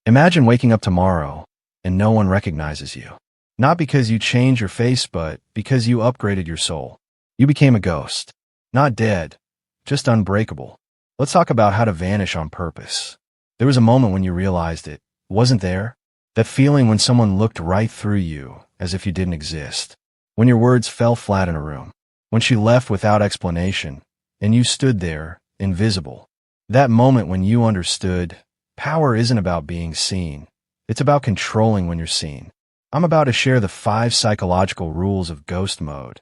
Imagine waking up tomorrow and no one recognizes you. Not because you changed your face, but because you upgraded your soul. You became a ghost. Not dead, just unbreakable. Let's talk about how to vanish on purpose. There was a moment when you realized it wasn't there. That feeling when someone looked right through you as if you didn't exist. When your words fell flat in a room. When she left without explanation and you stood there, invisible. That moment when you understood power isn't about being seen. It's about controlling when you're seen. I'm about to share the 5 psychological rules of ghost mode,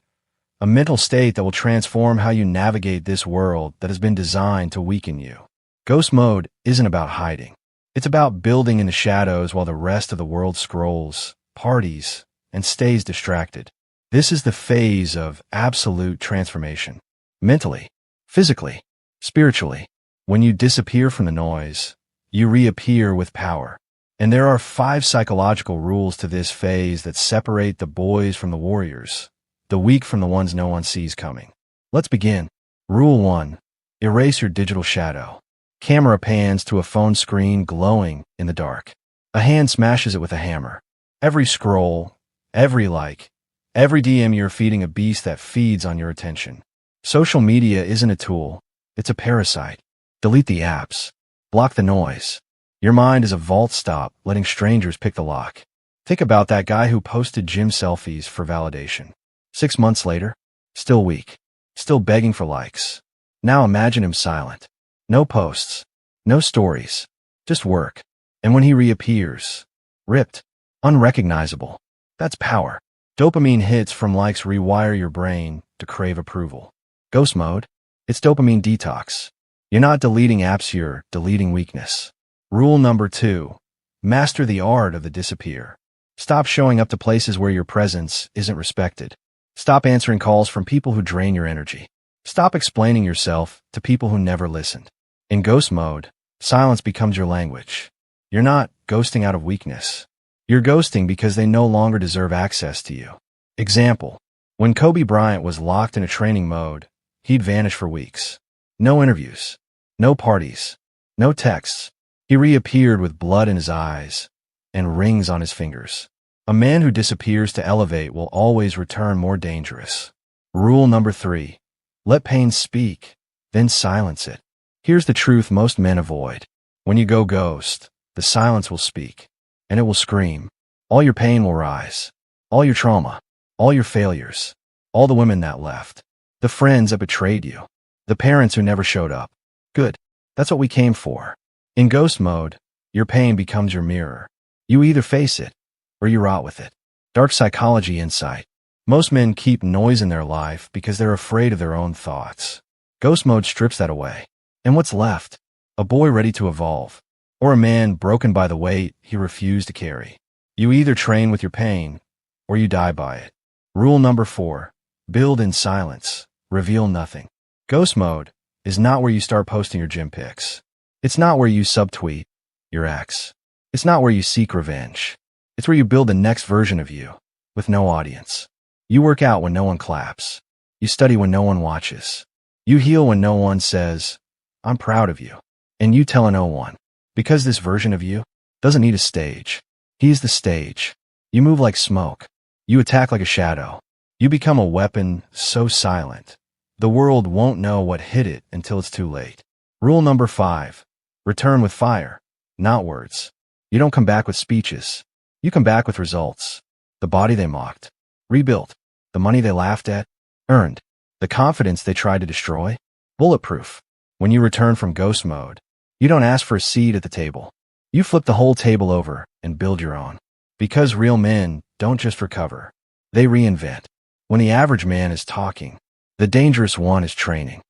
a mental state that will transform how you navigate this world that has been designed to weaken you. Ghost mode isn't about hiding. It's about building in the shadows while the rest of the world scrolls, parties, and stays distracted. This is the phase of absolute transformation. Mentally, physically, spiritually. When you disappear from the noise, you reappear with power. And there are 5 psychological rules to this phase that separate the boys from the warriors, the weak from the ones no one sees coming. Let's begin. Rule 1. Erase your digital shadow. Camera pans to a phone screen glowing in the dark. A hand smashes it with a hammer. Every scroll, every like, every DM, you're feeding a beast that feeds on your attention. Social media isn't a tool, it's a parasite. Delete the apps. Block the noise. Your mind is a vault. Stop letting strangers pick the lock. Think about that guy who posted gym selfies for validation. 6 months later, still weak, still begging for likes. Now imagine him silent. No posts, no stories, just work. And when he reappears, ripped, unrecognizable, that's power. Dopamine hits from likes rewire your brain to crave approval. Ghost mode, it's dopamine detox. You're not deleting apps, you're deleting weakness. Rule number 2. Master the art of the disappear. Stop showing up to places where your presence isn't respected. Stop answering calls from people who drain your energy. Stop explaining yourself to people who never listened. In ghost mode, silence becomes your language. You're not ghosting out of weakness. You're ghosting because they no longer deserve access to you. Example. When Kobe Bryant was locked in a training mode, he'd vanish for weeks. No interviews. No parties. No texts. He reappeared with blood in his eyes and rings on his fingers. A man who disappears to elevate will always return more dangerous. Rule number 3. Let pain speak, then silence it. Here's the truth most men avoid. When you go ghost, the silence will speak, and it will scream. All your pain will rise. All your trauma. All your failures. All the women that left. The friends that betrayed you. The parents who never showed up. Good. That's what we came for. In ghost mode, your pain becomes your mirror. You either face it, or you rot with it. Dark psychology insight. Most men keep noise in their life because they're afraid of their own thoughts. Ghost mode strips that away. And what's left? A boy ready to evolve, or a man broken by the weight he refused to carry. You either train with your pain, or you die by it. Rule number 4. Build in silence. Reveal nothing. Ghost mode is not where you start posting your gym pics. It's not where you subtweet your ex. It's not where you seek revenge. It's where you build the next version of you, with no audience. You work out when no one claps. You study when no one watches. You heal when no one says, I'm proud of you. And you tell no one. Because this version of you doesn't need a stage. He's the stage. You move like smoke. You attack like a shadow. You become a weapon so silent, the world won't know what hit it until it's too late. Rule number 5. Return with fire, not words. You don't come back with speeches. You come back with results. The body they mocked, rebuilt. The money they laughed at, earned. The confidence they tried to destroy, bulletproof. When you return from ghost mode, you don't ask for a seat at the table. You flip the whole table over and build your own. Because real men don't just recover, they reinvent. When the average man is talking, the dangerous one is training.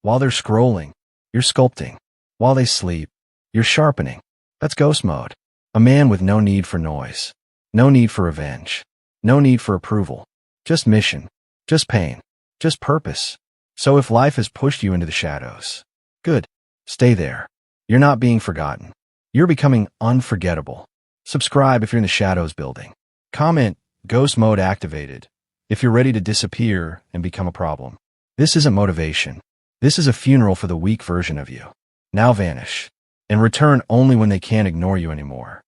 While they're scrolling, you're sculpting. While they sleep, you're sharpening. That's ghost mode. A man with no need for noise. No need for revenge. No need for approval. Just mission. Just pain. Just purpose. So if life has pushed you into the shadows, good. Stay there. You're not being forgotten. You're becoming unforgettable. Subscribe if you're in the shadows building. Comment, ghost mode activated, if you're ready to disappear and become a problem. This isn't motivation. This is a funeral for the weak version of you. Now vanish. and return only when they can't ignore you anymore.